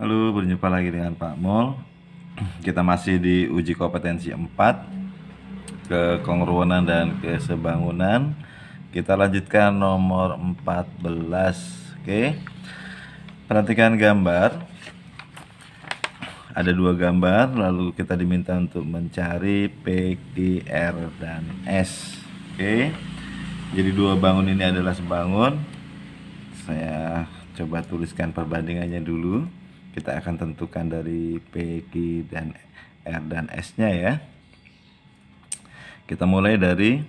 Halo, berjumpa lagi dengan Pak Mul. Kita masih di uji kompetensi 4, kekongruenan dan kesebangunan. Kita lanjutkan nomor 14. Oke. Perhatikan gambar. Ada dua gambar, lalu kita diminta untuk mencari P, Q, R, dan S. Oke. Jadi dua bangun ini adalah sebangun. Saya coba tuliskan perbandingannya dulu. Kita akan tentukan dari P, Q, dan R dan S-nya ya. Kita mulai dari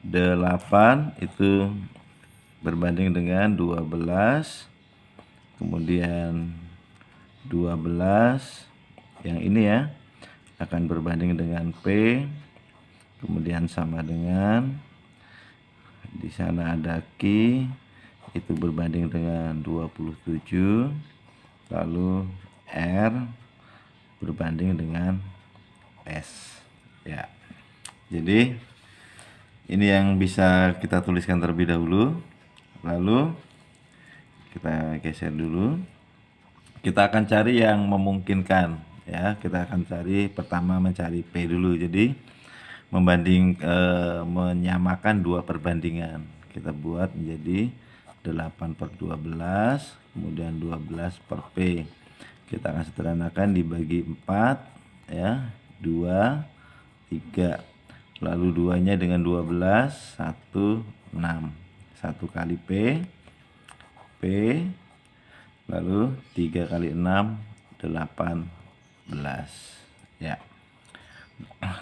8 itu berbanding dengan 12. Kemudian 12 yang ini ya akan berbanding dengan P. Kemudian sama dengan di sana ada Q, itu berbanding dengan 27. Lalu R berbanding dengan S ya. Jadi ini yang bisa kita tuliskan terlebih dahulu, lalu kita geser dulu. Kita akan cari yang memungkinkan ya. Kita akan cari pertama mencari P dulu. Jadi menyamakan dua perbandingan. Kita buat menjadi 8/12, kemudian 12 per P. Kita akan sederhanakan dibagi 4 ya, 2, 3. Lalu 2-nya dengan 12, 1, 6. 1 kali P, lalu 3 kali 6, 18 ya.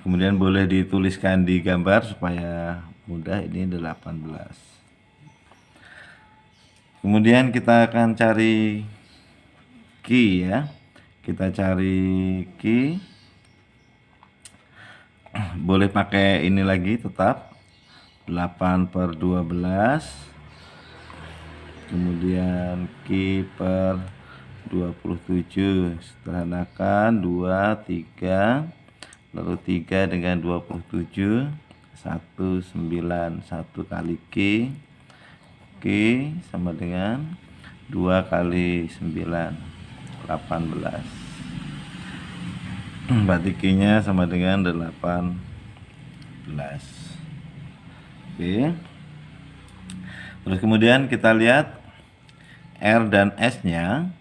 Kemudian boleh dituliskan di gambar supaya mudah, ini 18. Kemudian kita akan cari Q ya. Kita cari Q. Boleh pakai ini lagi tetap 8/12. Kemudian Q per 27. Sederhanakan 2, 3. Lalu 3 dengan 27, 19. 1 kali Q sama dengan 2 kali 9, 18. Berarti Q-nya sama dengan 18. Oke. Terus kemudian kita lihat R dan S-nya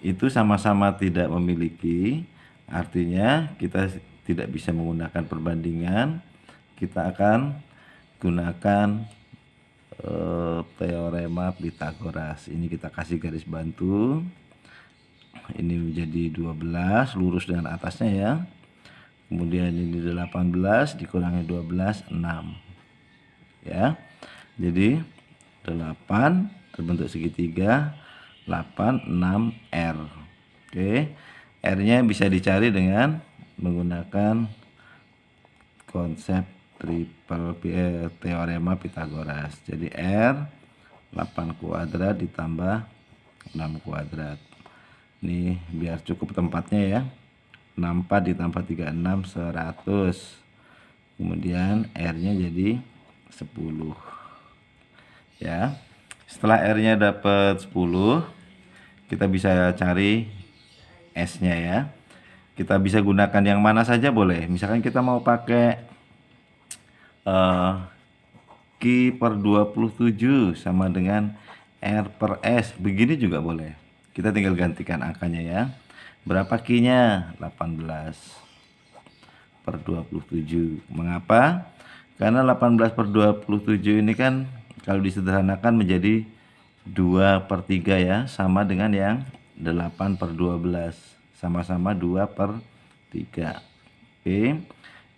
itu sama-sama tidak memiliki, artinya kita tidak bisa menggunakan perbandingan. Kita akan gunakan teorema Pythagoras. Ini kita kasih garis bantu. Ini menjadi 12 lurus dengan atasnya ya. Kemudian ini 18 dikurangi 12, 6 ya. Jadi 8 terbentuk segitiga, 8, 6, R. Oke. R-nya bisa dicari dengan menggunakan konsep teorema Pythagoras. Jadi R 8 kuadrat ditambah 6 kuadrat. Ini biar cukup tempatnya ya. 64 ditambah 36, 100. Kemudian R-nya jadi 10 ya. Setelah R-nya dapat 10, kita bisa cari S-nya ya. Kita bisa gunakan yang mana saja boleh. Misalkan kita mau pakai Q per 27 sama dengan R per S, begini juga boleh. Kita tinggal gantikan angkanya ya. Berapa Q-nya? 18/27. Mengapa? Karena 18/27 ini kan kalau disederhanakan menjadi 2/3 ya, sama dengan yang 8/12, sama-sama 2/3. Oke.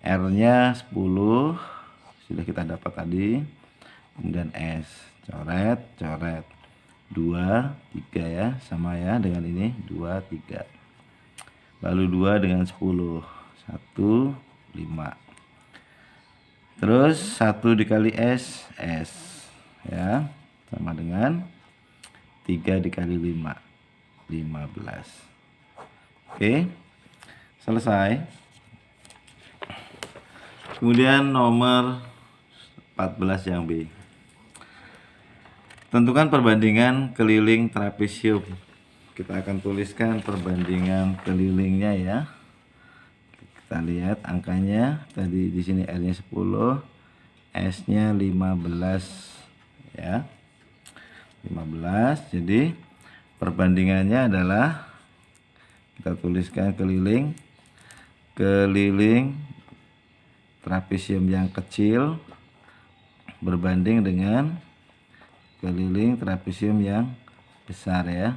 R-nya 10 sudah kita dapat tadi. Kemudian S, coret 2, 3 ya, sama ya dengan ini 2, 3. Lalu 2 dengan 10, 1, 5. Terus 1 dikali S ya, sama dengan 3 dikali 5, 15. Oke, selesai. Kemudian nomor 14 yang B. Tentukan perbandingan keliling trapesium kita akan tuliskan perbandingan kelilingnya ya. Kita lihat angkanya tadi di sini R-nya 10, S-nya 15 ya. 15. Jadi perbandingannya adalah kita tuliskan keliling trapesium yang kecil berbanding dengan keliling trapesium yang besar ya.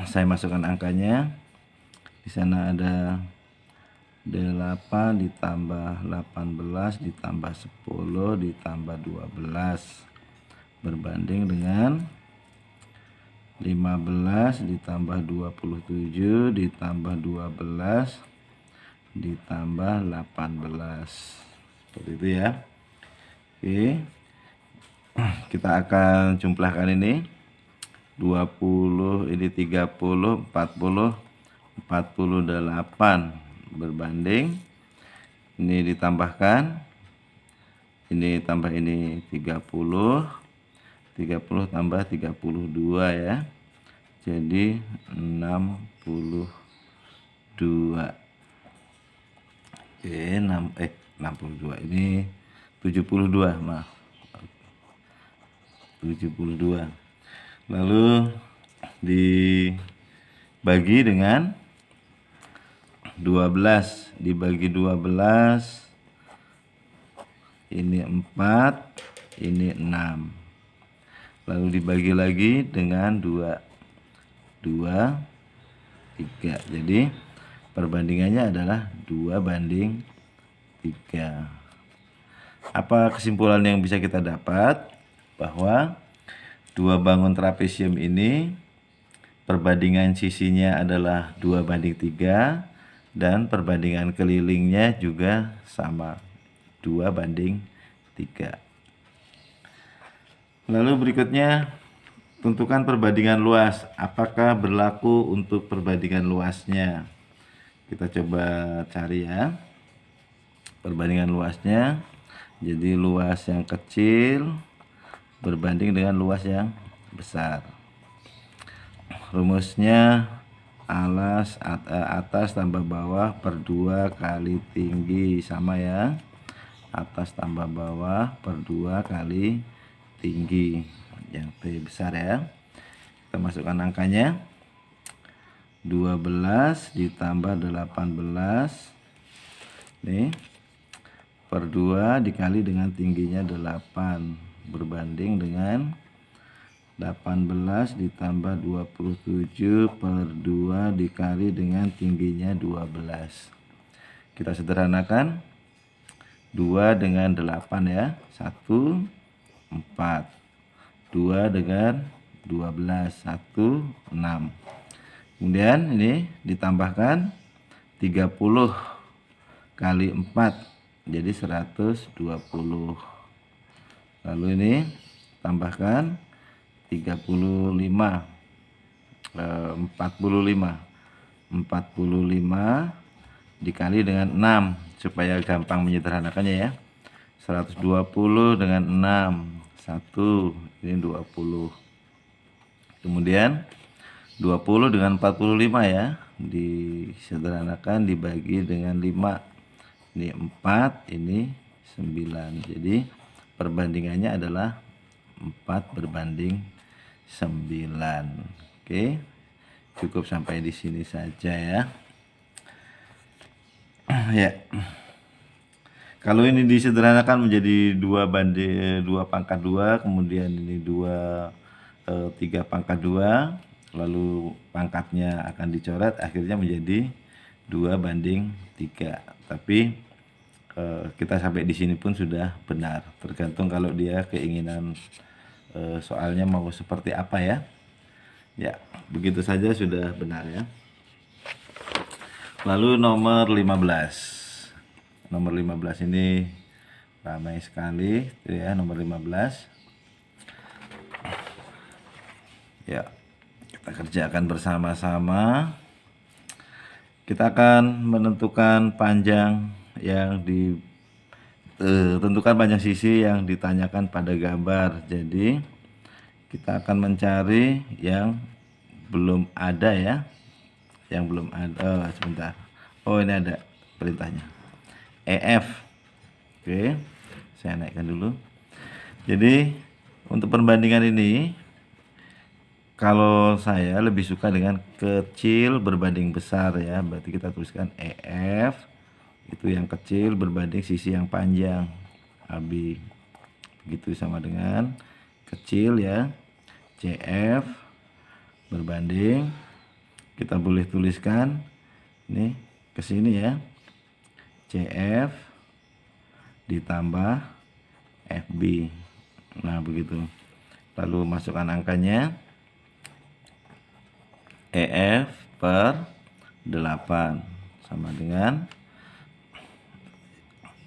Saya masukkan angkanya. Di sana ada 8 ditambah 18 ditambah 10 ditambah 12 berbanding dengan 15 ditambah 27 ditambah 12 ditambah 18. Seperti itu ya. Oke. Kita akan jumlahkan ini. 20 ini 30 40 48 berbanding ini ditambahkan ini tambah ini 30 tambah 32 ya, jadi 62. Oke, 62 ini 72, maaf, 72. Lalu dibagi dengan 12, dibagi 12 ini 4, ini 6. Lalu dibagi lagi dengan 2, 3. Jadi perbandingannya adalah 2:3. Apa kesimpulan yang bisa kita dapat? Bahwa dua bangun trapesium ini perbandingan sisinya adalah 2:3 dan perbandingan kelilingnya juga sama, 2:3. Lalu berikutnya, tentukan perbandingan luas. Apakah berlaku untuk perbandingan luasnya? Kita coba cari ya perbandingan luasnya. Jadi luas yang kecil berbanding dengan luas yang besar. Rumusnya atas tambah bawah per 2 kali tinggi, sama ya. Atas tambah bawah per 2 kali tinggi, yang T besar ya. Kita masukkan angkanya. 12 ditambah 18 nih per 2 dikali dengan tingginya 8 berbanding dengan 18 ditambah 27 per 2 dikali dengan tingginya 12. Kita sederhanakan. 2 dengan 8 ya, 1, 4. 2 dengan 12, 1, 6. Kemudian ini ditambahkan 30 kali 4 jadi 120. Lalu ini tambahkan 45 dikali dengan 6 supaya gampang menyederhanakannya ya. 120 dengan 6, 1, ini 20. Kemudian 20 dengan 45 ya, disederhanakan dibagi dengan 5. Ini 4, ini 9. Jadi perbandingannya adalah 4:9. Oke, cukup sampai di sini saja ya. Ya. Kalau ini disederhanakan menjadi 2/2, kemudian ini 3/2, lalu pangkatnya akan dicoret, akhirnya menjadi 2:3. Tapi kita sampai di sini pun sudah benar, tergantung kalau dia keinginan soalnya mau seperti apa ya. Ya, begitu saja sudah benar ya. Lalu nomor 15. Nomor 15 ini ramai sekali ya, nomor 15. Ya, kita kerjakan bersama-sama. Kita akan menentukan panjang yang tentukan panjang sisi yang ditanyakan pada gambar. Jadi kita akan mencari yang belum ada ya, yang belum ada. Sebentar, oh ini ada perintahnya, EF. Oke, saya naikkan dulu. Jadi untuk perbandingan ini, kalau saya lebih suka dengan kecil berbanding besar ya, berarti kita tuliskan EF itu yang kecil berbanding sisi yang panjang AB, begitu, sama dengan kecil ya, CF berbanding, kita boleh tuliskan ini ke sini ya, CF ditambah FB. Nah begitu, lalu masukkan angkanya, EF per 8 sama dengan,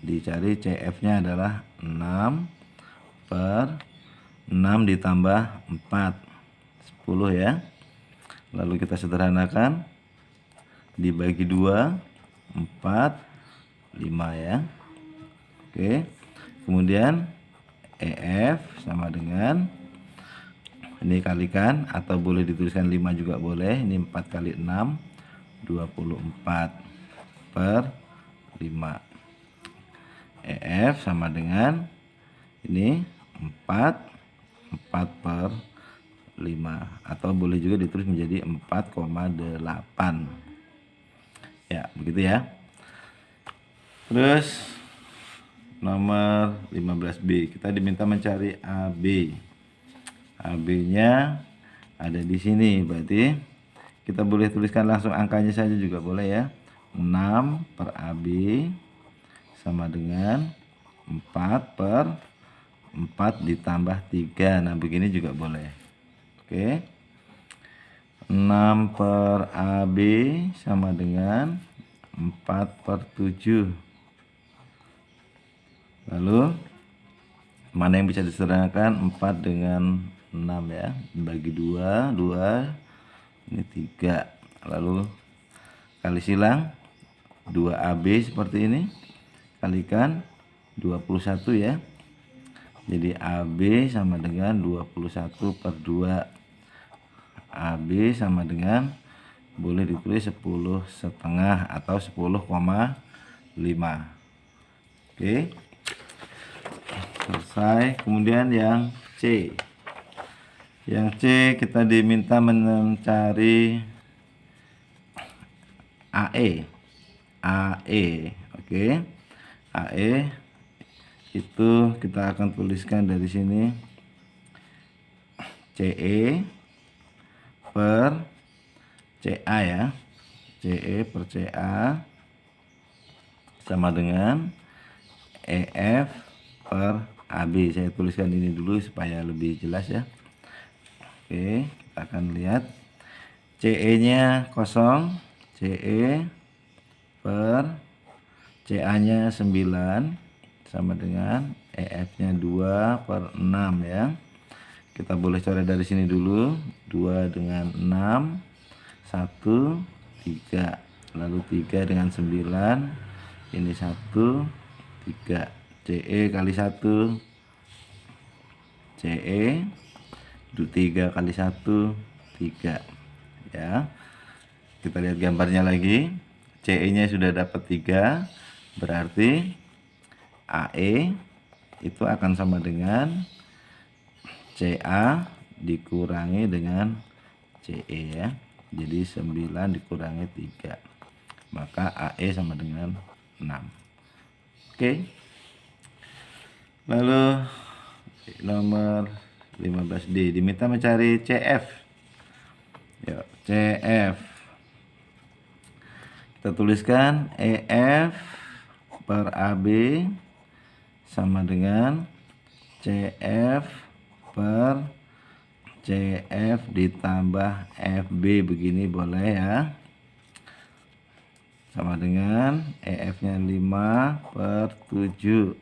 dicari CF-nya adalah 6 per 6 ditambah 4, 10 ya. Lalu kita sederhanakan, dibagi 2, 4, 5 ya. Oke, kemudian EF sama dengan, ini kalikan atau boleh dituliskan 5 juga boleh, ini 4 kali 6, 24 per 5. EF sama dengan ini 4 per 5, atau boleh juga ditulis menjadi 4,8 ya, begitu ya. Terus nomor 15B, kita diminta mencari AB. AB nya ada di sini, berarti kita boleh tuliskan langsung angkanya saja juga boleh ya. 6 per AB sama dengan 4 per 4 ditambah 3. Nah begini juga boleh. Oke, 6 per AB sama dengan 4 per 7. Lalu mana yang bisa disederhanakan? 4 dengan 6 ya, bagi 2, 2, ini 3. Lalu kali silang 2AB seperti ini, kalikan 21 ya. Jadi AB sama dengan 21 per 2. AB sama dengan, boleh ditulis 10,5 atau 10,5. Oke, selesai. Kemudian yang C. Yang C kita diminta mencari AE. Oke, AE itu kita akan tuliskan dari sini, CE per CA ya, CE per CA sama dengan EF per AB. Saya tuliskan ini dulu supaya lebih jelas ya. Oke, kita akan lihat, CE nya 0, CE per CA nya 9 sama dengan EF nya 2 per 6 ya. Kita boleh coret dari sini dulu, 2 dengan 6, 1, 3, lalu 3 dengan 9, ini 1, 3, CE kali 1, CE 3 kali 1, 3 ya. Kita lihat gambarnya lagi, CE nya sudah dapat 3, berarti AE itu akan sama dengan CA dikurangi dengan CE ya. Jadi 9 dikurangi 3, maka AE sama dengan 6. Oke, lalu nomor 15D diminta mencari CF. Yuk, CF kita tuliskan EF per AB sama dengan CF per CF ditambah FB, begini boleh ya, sama dengan EF nya 5 per 7,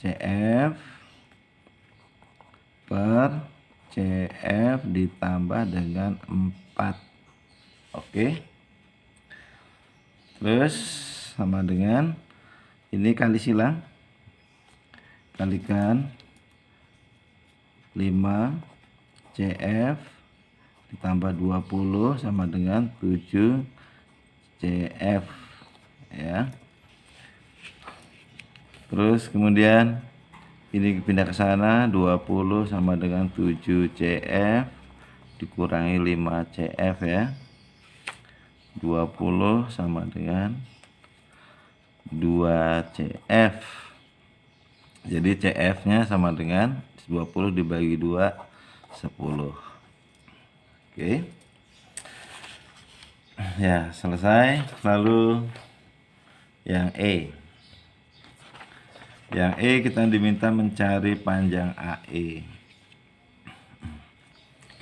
CF per CF ditambah dengan 4. Oke, terus sama dengan ini kali silang, kalikan 5 CF ditambah 20 sama dengan 7 CF ya. Terus kemudian ini pindah ke sana, 20 sama dengan 7 CF dikurangi 5 CF ya. 20 sama dengan 2 CF. Jadi CF-nya sama dengan 20 dibagi 2, 10. Oke. Ya, selesai. Lalu yang E. Yang E kita diminta mencari panjang AE.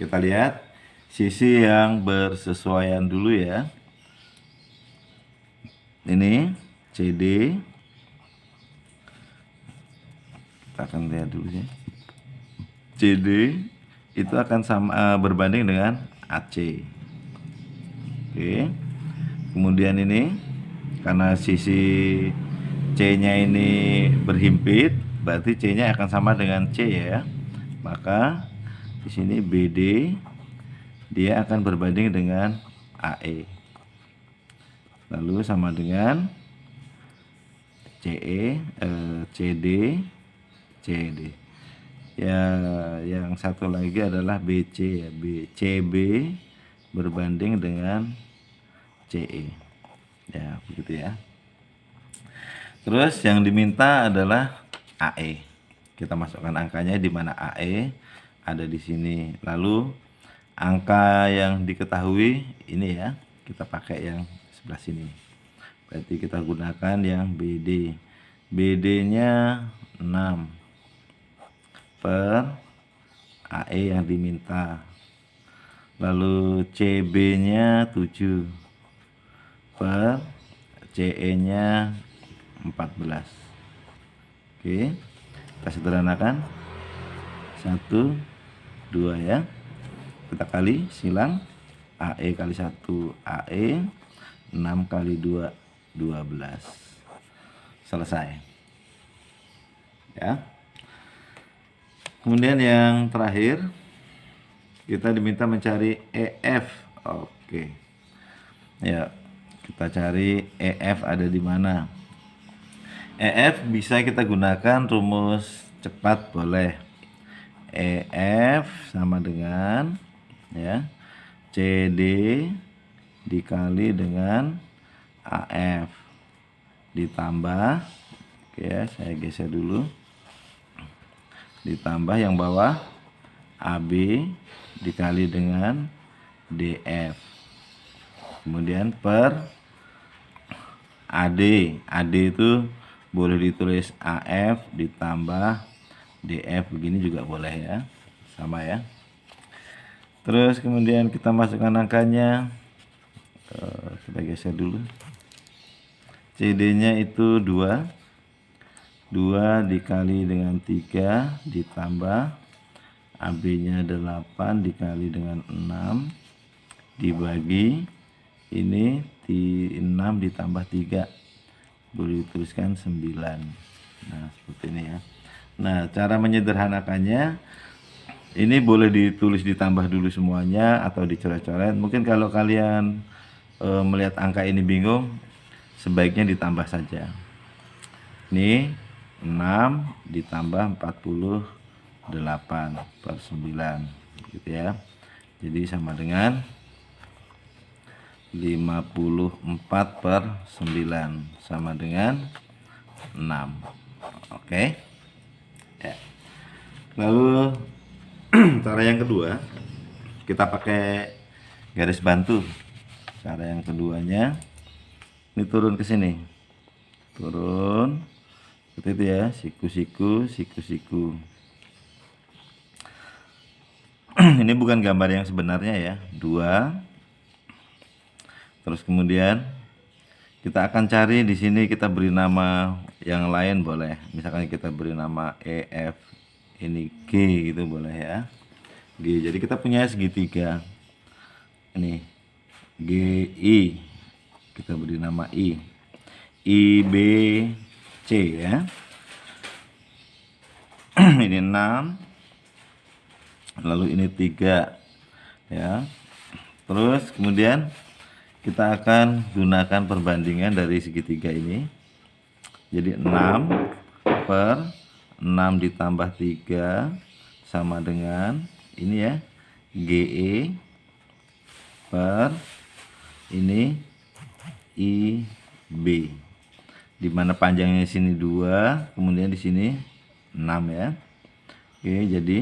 Kita lihat sisi yang bersesuaian dulu ya. Ini CD. Kita akan lihat dulu ya. CD itu akan sama berbanding dengan AC. Oke. Kemudian ini karena sisi C-nya ini berhimpit, berarti C-nya akan sama dengan C ya. Maka di sini BD dia akan berbanding dengan AE. Lalu sama dengan CE, CD, CD. Ya, yang satu lagi adalah BC ya, CB berbanding dengan CE. Ya, begitu ya. Terus yang diminta adalah AE. Kita masukkan angkanya di mana AE ada di sini. Lalu angka yang diketahui ini ya, kita pakai yang sebelah sini. Berarti kita gunakan yang BD. BD-nya 6 per AE yang diminta. Lalu CB-nya 7 per CE-nya 14. Oke, kita sederhanakan 1, 2 ya. Kita kali silang AE kali 1 AE, 6 kali 2 12. Selesai ya. Kemudian yang terakhir kita diminta mencari EF. Oke ya, kita cari EF ada di mana. EF bisa kita gunakan rumus cepat boleh. EF sama dengan ya CD dikali dengan AF ditambah, oke ya, saya geser dulu, ditambah yang bawah AB dikali dengan DF, kemudian per AD. AD itu boleh ditulis AF ditambah DF, begini juga boleh ya, sama ya. Terus kemudian kita masukkan angkanya, kita geser dulu. CD-nya itu 2 dikali dengan 3 ditambah AB-nya 8 dikali dengan 6 dibagi ini 6 ditambah 3, boleh dituliskan 9. Nah, seperti ini ya. Nah, cara menyederhanakannya ini boleh ditulis ditambah dulu semuanya atau dicoret-coret. Mungkin kalau kalian melihat angka ini bingung, sebaiknya ditambah saja. Ini 6 ditambah 48 per 9 gitu ya. Jadi sama dengan 54 per 9 sama dengan 6. Oke ya. Lalu cara yang kedua kita pakai garis bantu. Cara yang keduanya ini turun ke sini, turun seperti itu ya, siku-siku. Ini bukan gambar yang sebenarnya ya, 2. Terus kemudian kita akan cari di sini, kita beri nama yang lain boleh, misalkan kita beri nama EF, ini G gitu boleh ya, G. Jadi kita punya segitiga ini GI, kita beri nama I, IBC ya. Ini 6, lalu ini 3 ya, Terus kemudian kita akan gunakan perbandingan dari segitiga ini. Jadi 6 per 6 ditambah 3 sama dengan ini ya, GE per ini IB. Di mana panjangnya di sini 2, kemudian di sini 6 ya. Oke, jadi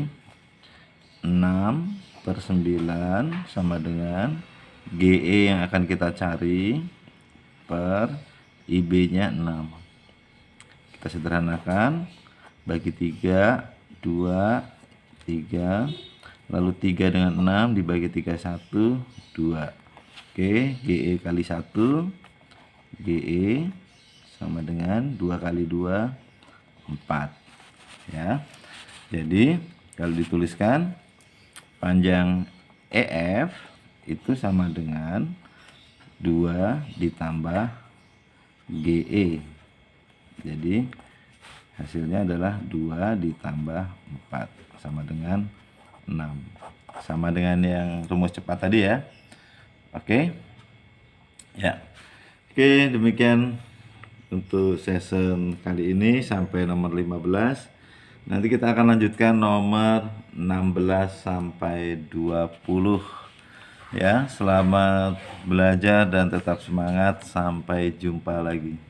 6 per 9 sama dengan GE yang akan kita cari per IB nya 6. Kita sederhanakan, bagi 3, 2, 3, lalu 3 dengan 6 dibagi 3, 1, 2. Oke, GE kali 1, GE sama dengan 2 kali 2, 4 ya. Jadi kalau dituliskan, panjang EF itu sama dengan 2 ditambah GE. Jadi hasilnya adalah 2 ditambah 4 sama dengan 6. Sama dengan yang rumus cepat tadi ya. Oke. Ya. Oke, demikian untuk session kali ini sampai nomor 15. Nanti kita akan lanjutkan nomor 16 sampai 20. Ya, selamat belajar dan tetap semangat. Sampai jumpa lagi.